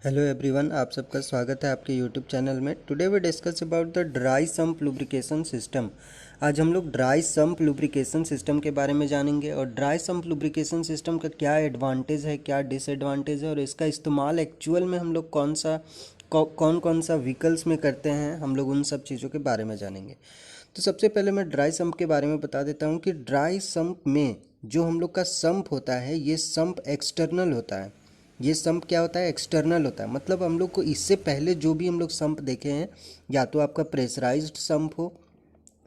Hello everyone, आप सबका स्वागत है आपके यूट्यूब चैनल में। Today we discuss about the dry sump lubrication system. आज हम लोग ड्राई सम्प लुब्रिकेशन सिस्टम के बारे में जानेंगे और ड्राई सम्प लुब्रिकेशन सिस्टम का क्या एडवांटेज है, क्या डिसएडवांटेज है और इसका इस्तेमाल एक्चुअल में हम लोग कौन कौन सा व्हीकल्स में करते हैं, हम लोग उन सब चीज़ों के बारे में जानेंगे। तो सबसे पहले मैं ड्राई सम्प के बारे में बता देता हूँ कि ड्राई सम्प में जो हम लोग का सम्प होता है, ये सम्प एक्सटर्नल होता है। ये सम्प क्या होता है? एक्सटर्नल होता है। मतलब हम लोग को इससे पहले जो भी हम लोग सम्प देखे हैं, या तो आपका प्रेशराइज्ड सम्प हो,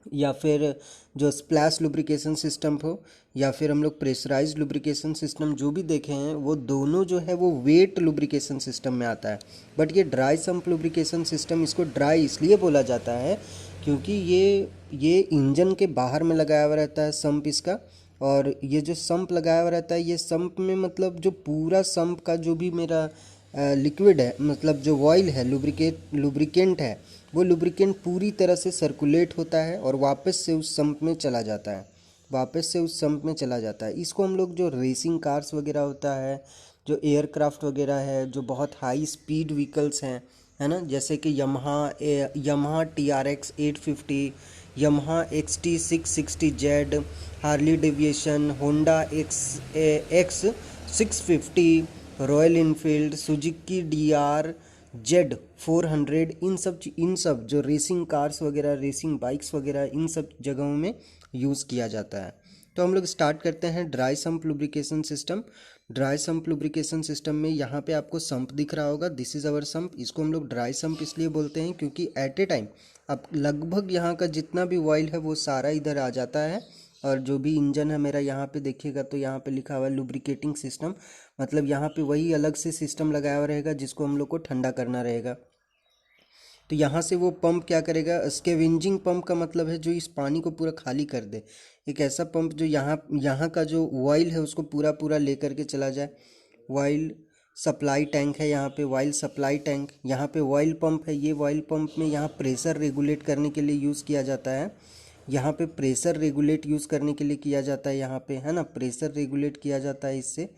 या फिर जो स्प्लैश लुब्रिकेशन सिस्टम हो, या फिर हम लोग प्रेशराइज्ड लुब्रिकेशन सिस्टम जो भी देखे हैं, वो दोनों जो है वो वेट लुब्रिकेशन सिस्टम में आता है। बट ये ड्राई सम्प लुब्रिकेशन सिस्टम, इसको ड्राई इसलिए बोला जाता है क्योंकि ये इंजन के बाहर में लगाया हुआ रहता है सम्प इसका। और ये जो सम्प लगाया हुआ रहता है, ये सम्प में मतलब जो पूरा सम्प का जो भी मेरा लिक्विड है, मतलब जो ऑयल है, लुब्रिकेंट है, वो लुब्रिकेंट पूरी तरह से सर्कुलेट होता है और वापस से उस सम्प में चला जाता है। इसको हम लोग जो रेसिंग कार्स वगैरह होता है, जो एयरक्राफ्ट वगैरह है, जो बहुत हाई स्पीड व्हीकल्स हैं, है ना, जैसे कि Yamaha TRX 850, Yamaha XT660Z, Harley deviation, Honda X650, royal Enfield, Suzuki DR Z400, इन सब जो रेसिंग कार्स वगैरह, रेसिंग बाइक्स वगैरह, इन सब जगहों में यूज़ किया जाता है। तो हम लोग स्टार्ट करते हैं dry sump lubrication system. Dry sump lubrication system में यहाँ पे आपको सम्प दिख रहा होगा, दिस इज़ अवर सम्प। इसको हम लोग ड्राई सम्प इसलिए बोलते हैं क्योंकि एट ए टाइम अब लगभग यहाँ का जितना भी ऑयल है वो सारा इधर आ जाता है। और जो भी इंजन है मेरा, यहाँ पे देखिएगा तो यहाँ पे लिखा हुआ है लुब्रिकेटिंग सिस्टम। मतलब यहाँ पे वही अलग से सिस्टम लगाया हुआ रहेगा जिसको हम लोग को ठंडा करना रहेगा। तो यहाँ से वो पंप क्या करेगा? स्कैवेंजिंग पंप का मतलब है जो इस पानी को पूरा खाली कर दे। एक ऐसा पंप जो यहाँ का जो ऑयल है उसको पूरा पूरा लेकर के चला जाए। ऑयल सप्लाई टैंक है, यहाँ पे ऑयल सप्लाई टैंक, यहाँ पे ऑयल पंप है। ये ऑयल पंप में यहाँ प्रेशर रेगुलेट करने के लिए यूज़ किया जाता है। यहाँ पे प्रेशर रेगुलेट यूज़ करने के लिए किया जाता है, यहाँ पे है ना, प्रेशर रेगुलेट किया जाता है इससे।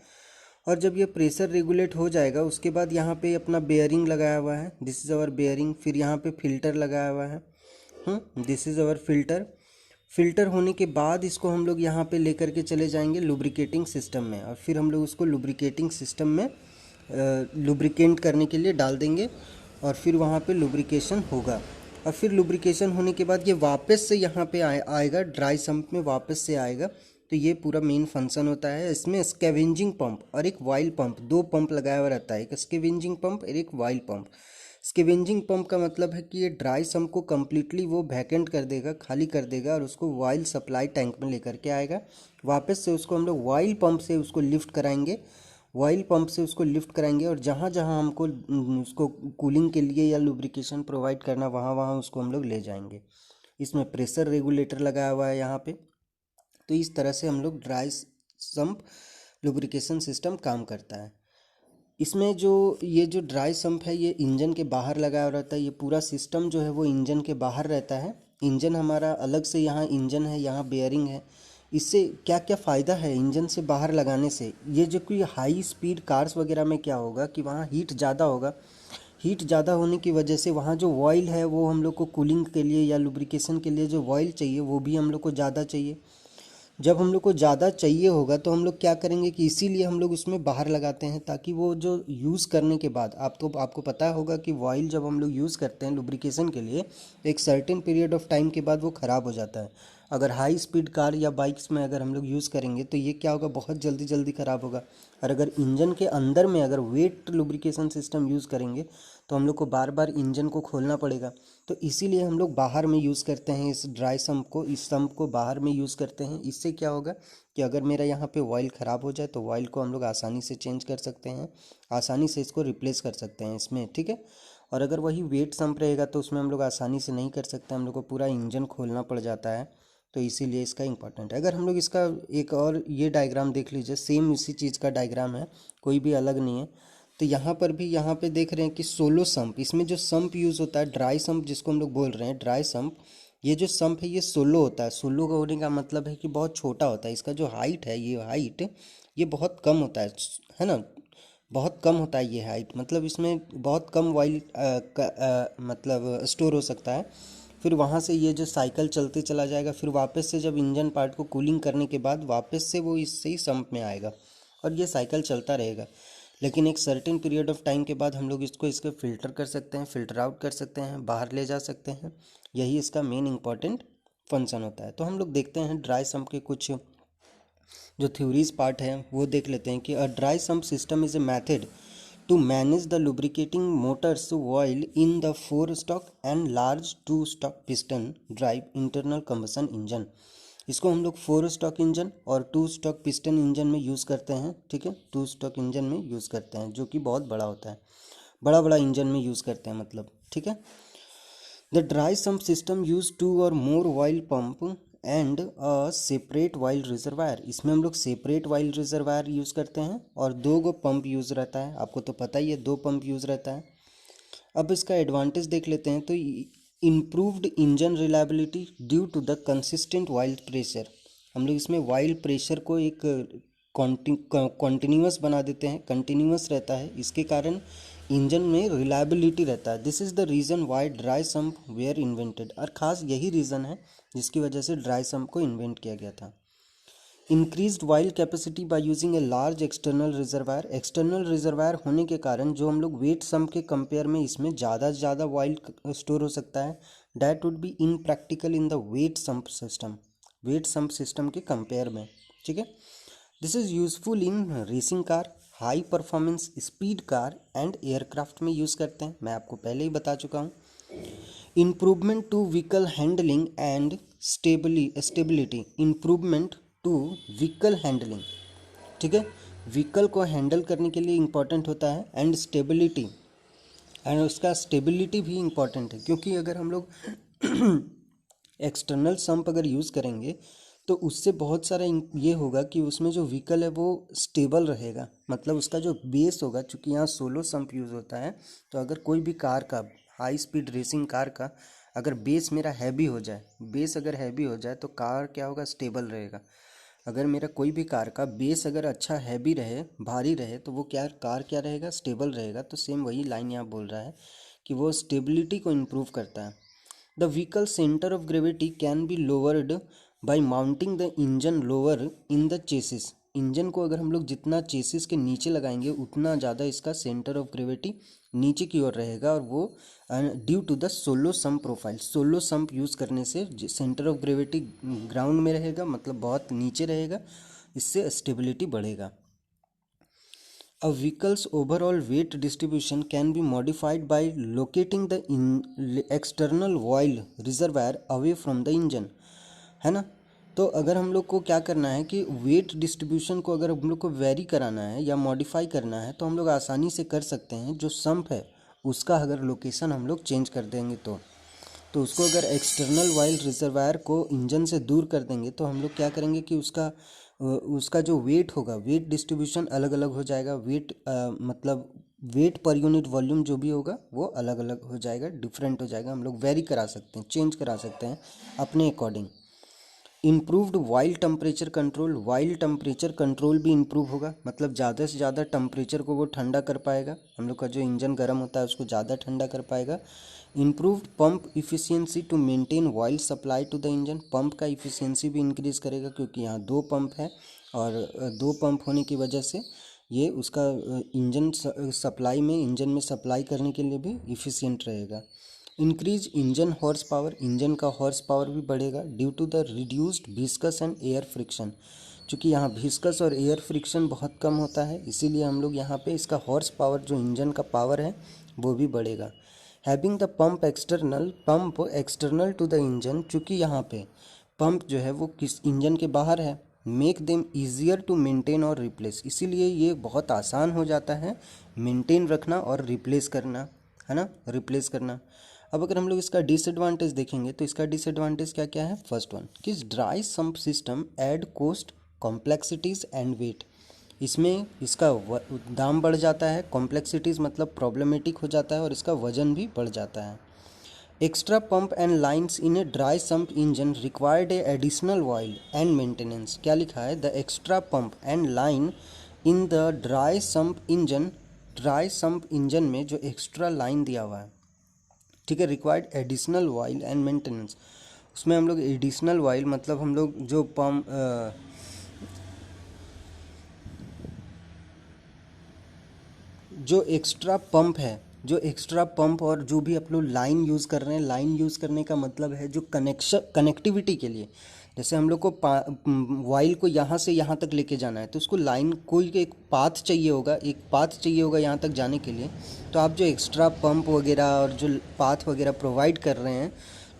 और जब ये प्रेशर रेगुलेट हो जाएगा उसके बाद यहाँ पे अपना बेयरिंग लगाया हुआ है, दिस इज़ आवर बेयरिंग। फिर यहाँ पे फिल्टर लगाया हुआ है, this is our filter. Filter होने के बाद इसको हम लोग यहाँ पे लेकर के चले जाएंगे लुब्रिकेटिंग सिस्टम में, और फिर हम लोग उसको लुब्रिकेटिंग सिस्टम में लुब्रिकेंट करने के लिए डाल देंगे, और फिर वहाँ पे लुब्रिकेशन होगा। और फिर लुब्रिकेशन होने के बाद ये वापस से यहाँ पे आएगा, ड्राई सम्प में वापस से आएगा। तो ये पूरा मेन फंक्शन होता है। इसमें स्कैवेंजिंग पंप और एक वाइल पंप, दो पंप लगाया हुआ रहता है, एक स्कैवेंजिंग पंप और एक वाइल पंप। स्कैवेंजिंग पंप का मतलब है कि ये ड्राई सम्प को कम्प्लीटली वो वैकेंट कर देगा, खाली कर देगा, और उसको वाइल सप्लाई टैंक में लेकर के आएगा। वापस से उसको हम लोग वाइल पंप से उसको लिफ्ट कराएंगे, और जहाँ जहाँ हमको उसको कूलिंग के लिए या लुब्रिकेशन प्रोवाइड करना, वहाँ वहाँ उसको हम लोग ले जाएंगे। इसमें प्रेशर रेगुलेटर लगाया हुआ है यहाँ पे। तो इस तरह से हम लोग ड्राई सम्प लुब्रिकेशन सिस्टम काम करता है। इसमें जो ये जो ड्राई सम्प है ये इंजन के बाहर लगाया हुआ रहता है। ये पूरा सिस्टम जो है वो इंजन के बाहर रहता है। इंजन हमारा अलग से, यहाँ इंजन है, यहाँ बेयरिंग है। इससे क्या क्या फ़ायदा है इंजन से बाहर लगाने से? ये जो कोई हाई स्पीड कार्स वगैरह में क्या होगा कि वहाँ हीट ज़्यादा होगा। हीट ज़्यादा होने की वजह से वहाँ जो ऑयल है वो हम लोग को कूलिंग के लिए या लुब्रिकेशन के लिए जो ऑयल चाहिए वो भी हम लोग को ज़्यादा चाहिए। जब हम लोग को ज़्यादा चाहिए होगा तो हम लोग क्या करेंगे कि इसीलिए हम लोग उसमें बाहर लगाते हैं, ताकि वो जो यूज़ करने के बाद आपको पता होगा कि ऑयल जब हम लोग यूज़ करते हैं लुब्रिकेशन के लिए, एक सर्टेन पीरियड ऑफ टाइम के बाद वो ख़राब हो जाता है। अगर हाई स्पीड कार या बाइक्स में अगर हम लोग यूज़ करेंगे तो ये क्या होगा, बहुत जल्दी जल्दी ख़राब होगा। और अगर इंजन के अंदर में अगर वेट लुब्रिकेशन सिस्टम यूज़ करेंगे तो हम लोग को बार बार इंजन को खोलना पड़ेगा। तो इसीलिए हम लोग बाहर में यूज़ करते हैं इस ड्राई सम्प को, इस सम्प को बाहर में यूज़ करते हैं। इससे क्या होगा कि अगर मेरा यहाँ पे ऑयल ख़राब हो जाए तो ऑयल को हम लोग आसानी से चेंज कर सकते हैं, आसानी से इसको रिप्लेस कर सकते हैं इसमें, ठीक है। और अगर वही वेट सम्प रहेगा तो उसमें हम लोग आसानी से नहीं कर सकते, हम लोग को पूरा इंजन खोलना पड़ जाता है। तो इसीलिए इसका इम्पोर्टेंट है। अगर हम लोग इसका एक और ये डायग्राम देख लीजिए, सेम इसी चीज़ का डायग्राम है, कोई भी अलग नहीं है। तो यहाँ पर भी, यहाँ पे देख रहे हैं कि सोलो सम्प, इसमें जो सम्प यूज़ होता है ड्राई सम्प जिसको हम लोग बोल रहे हैं ड्राई सम्प, ये जो सम्प है ये सोलो होता है। सोलो का होने का मतलब है कि बहुत छोटा होता है। इसका जो हाइट है, ये हाइट ये बहुत कम होता है ना। बहुत कम होता है ये हाइट, मतलब इसमें बहुत कम ऑयल मतलब स्टोर हो सकता है। फिर वहाँ से ये जो साइकिल चलते चला जाएगा, फिर वापस से जब इंजन पार्ट को कूलिंग करने के बाद वापस से वो इससे ही सम्प में आएगा और ये साइकिल चलता रहेगा। लेकिन एक सर्टेन पीरियड ऑफ टाइम के बाद हम लोग इसको इसके फ़िल्टर कर सकते हैं, फ़िल्टर आउट कर सकते हैं, बाहर ले जा सकते हैं। यही इसका मेन इंपॉर्टेंट फंक्शन होता है। तो हम लोग देखते हैं ड्राई सम्प के कुछ जो थ्योरीज पार्ट है वो देख लेते हैं कि a dry sump system is a method to manage the lubricating motors while in the 4 stroke and large 2 stroke piston drive internal combustion engine। इसको हम लोग 4 स्टॉक इंजन और 2 स्टॉक पिस्टन इंजन में यूज़ करते हैं। ठीक है, 2 स्टॉक इंजन में यूज़ करते हैं जो कि बहुत बड़ा होता है, बड़ा बड़ा इंजन में यूज़ करते हैं मतलब। ठीक है, the dry sump system use 2 or more oil pump and a separate while reservoir. इसमें हम लोग सेपरेट वाइल रिजर्वायर यूज़ करते हैं और 2 पंप यूज़ रहता है। आपको तो पता ही है 2 पंप यूज़ रहता है। अब इसका एडवांटेज देख लेते हैं। तो improved engine reliability due to the consistent oil pressure. हम लोग इसमें वाइल प्रेशर को एक कॉन्टिन्यूस बना देते हैं, कंटिन्यूस रहता है, इसके कारण इंजन में रिलायबिलिटी रहता है। This is the reason why dry sump were invented. और ख़ास यही रीज़न है जिसकी वजह से ड्राई सम्प को इन्वेंट किया गया था। Increased while capacity by using a large external reservoir. External reservoir होने के कारण जो हम लोग वेट सम्प के कंपेयर में इसमें ज़्यादा से ज़्यादा वाइल स्टोर हो सकता है। That would be impractical in the wet sump system, wet sump system के कंपेयर में। ठीक है, this is useful in racing car, high performance speed car and aircraft में यूज़ करते हैं। मैं आपको पहले ही बता चुका हूँ। Improvement to vehicle handling and stability. Improvement to vehicle handling. ठीक है, व्हीकल को हैंडल करने के लिए इम्पॉर्टेंट होता है एंड स्टेबिलिटी, एंड उसका स्टेबिलिटी भी इम्पॉर्टेंट है। क्योंकि अगर हम लोग एक्सटर्नल सम्प अगर यूज़ करेंगे तो उससे बहुत सारा ये होगा कि उसमें जो व्हीकल है वो स्टेबल रहेगा, मतलब उसका जो बेस होगा। चूँकि यहाँ सोलो सम्प यूज़ होता है, तो अगर कोई भी कार का, हाई स्पीड रेसिंग कार का अगर बेस मेरा हैवी हो जाए, बेस अगर हैवी हो जाए तो कार क्या होगा, स्टेबल रहेगा। अगर मेरा कोई भी कार का बेस अगर अच्छा हैवी रहे, भारी रहे, तो वो क्या, कार क्या रहेगा, स्टेबल रहेगा। तो सेम वही लाइन यहाँ बोल रहा है कि वो स्टेबिलिटी को इम्प्रूव करता है। The vehicle centre of gravity can be lowered by mounting the engine lower in the chassis. Engine को अगर हम लोग जितना चेसिस के नीचे लगाएंगे उतना ज़्यादा इसका सेंटर ऑफ ग्रेविटी नीचे की ओर रहेगा, और वो due to the solo sump profile. Solo sump use करने से सेंटर ऑफ ग्रेविटी ग्राउंड में रहेगा, मतलब बहुत नीचे रहेगा, इससे स्टेबिलिटी बढ़ेगा। A vehicle's overall weight distribution can be modified by locating the external oil reservoir away from the engine, है ना। तो अगर हम लोग को क्या करना है कि वेट डिस्ट्रीब्यूशन को अगर हम लोग को वेरी कराना है या मॉडिफाई करना है, तो हम लोग आसानी से कर सकते हैं। जो सम्प है उसका अगर लोकेशन हम लोग चेंज कर देंगे तो उसको अगर एक्सटर्नल वाइल रिजर्वायर को इंजन से दूर कर देंगे तो हम लोग क्या करेंगे कि उसका जो वेट होगा, वेट डिस्ट्रीब्यूशन अलग अलग हो जाएगा। वेट मतलब वेट पर यूनिट वॉल्यूम जो भी होगा वो अलग अलग हो जाएगा, डिफरेंट हो जाएगा। हम लोग वेरी करा सकते हैं, चेंज करा सकते हैं अपने according. Improved while temperature control. While temperature control भी इम्प्रूव होगा, मतलब ज़्यादा से ज़्यादा टेम्परेचर को वो ठंडा कर पाएगा। हम लोग का जो इंजन गर्म होता है उसको ज़्यादा ठंडा कर पाएगा। Improved pump efficiency to maintain oil supply to the engine. Pump का इफ़िशियंसी भी इंक्रीज़ करेगा, क्योंकि यहाँ 2 पंप है और 2 पंप होने की वजह से ये उसका इंजन सप्लाई में, इंजन में सप्लाई करने के लिए भी इफ़िशियंट रहेगा। Increase engine horse power. Engine का हॉर्स पावर भी बढ़ेगा due to the reduced viscous and air friction. चूँकि यहाँ विस्कस और एयर फ्रिक्शन बहुत कम होता है, इसीलिए हम लोग यहाँ पे इसका हॉर्स पावर, जो इंजन का पावर है, वो भी बढ़ेगा। Having the pump external to the engine. चूँकि यहाँ पे पंप जो है वो किस इंजन के बाहर है, make them easier to maintain और रिप्लेस। इसीलिए ये बहुत आसान हो जाता है मेंटेन रखना और रिप्लेस करना, है ना, रिप्लेस करना। अब अगर हम लोग इसका डिसएडवांटेज देखेंगे तो इसका डिसएडवांटेज क्या क्या है। फर्स्ट वन कि dry sump system add cost, complexities and weight. इसमें इसका दाम बढ़ जाता है, कॉम्प्लेक्सिटीज़ मतलब प्रॉब्लमेटिक हो जाता है, और इसका वजन भी बढ़ जाता है। Extra pump and lines in a dry sump engine required A additional oil and maintenance. क्या लिखा है, the extra pump and line in the dry sump engine में जो एक्स्ट्रा लाइन दिया हुआ है, ठीक है, required additional oil and maintenance, उसमें हम लोग एडिशनल ऑयल मतलब हम लोग जो पम्प जो एक्स्ट्रा पंप है, जो एक्स्ट्रा पंप और जो भी आप लोग लाइन यूज़ कर रहे हैं, लाइन यूज़ करने का मतलब है जो कनेक्टिविटी के लिए, जैसे हम लोग को वाइल को यहाँ से यहाँ तक लेके जाना है तो उसको लाइन कोई एक पाथ चाहिए होगा, यहाँ तक जाने के लिए। तो आप जो एक्स्ट्रा पंप वगैरह और जो पाथ वगैरह प्रोवाइड कर रहे हैं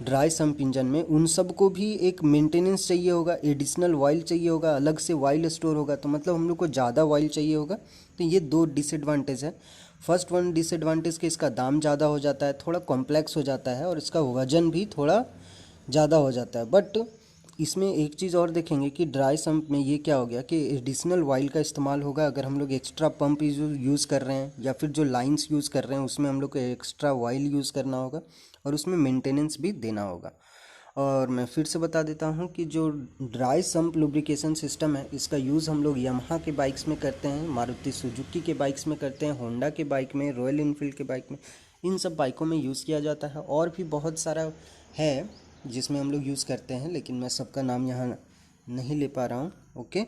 ड्राई सम्प इंजन में, उन सब को भी एक मेंटेनेंस चाहिए होगा, एडिशनल ऑयल चाहिए होगा, अलग से ऑयल स्टोर होगा, तो मतलब हम लोग को ज़्यादा ऑयल चाहिए होगा। तो ये दो डिसएडवांटेज है। फर्स्ट वन डिसएडवांटेज कि इसका दाम ज़्यादा हो जाता है, थोड़ा कॉम्प्लेक्स हो जाता है और इसका वजन भी थोड़ा ज़्यादा हो जाता है। बट इसमें एक चीज़ और देखेंगे कि ड्राई सम्प में ये क्या हो गया कि एडिशनल ऑयल का इस्तेमाल होगा अगर हम लोग एक्स्ट्रा पंप यूज़ कर रहे हैं या फिर जो लाइंस यूज़ कर रहे हैं उसमें हम लोग को एक्स्ट्रा ऑयल यूज़ करना होगा और उसमें मेंटेनेंस भी देना होगा। और मैं फिर से बता देता हूँ कि जो ड्राई सम्प लुब्रिकेशन सिस्टम है इसका यूज़ हम लोग यामाहा के बाइक्स में करते हैं, मारुति सुजुकी के बाइक्स में करते हैं, होंडा के बाइक में, रॉयल इनफील्ड के बाइक में, इन सब बाइकों में यूज़ किया जाता है। और भी बहुत सारा है जिसमें हम लोग यूज़ करते हैं, लेकिन मैं सबका नाम यहाँ नहीं ले पा रहा हूँ। ओके।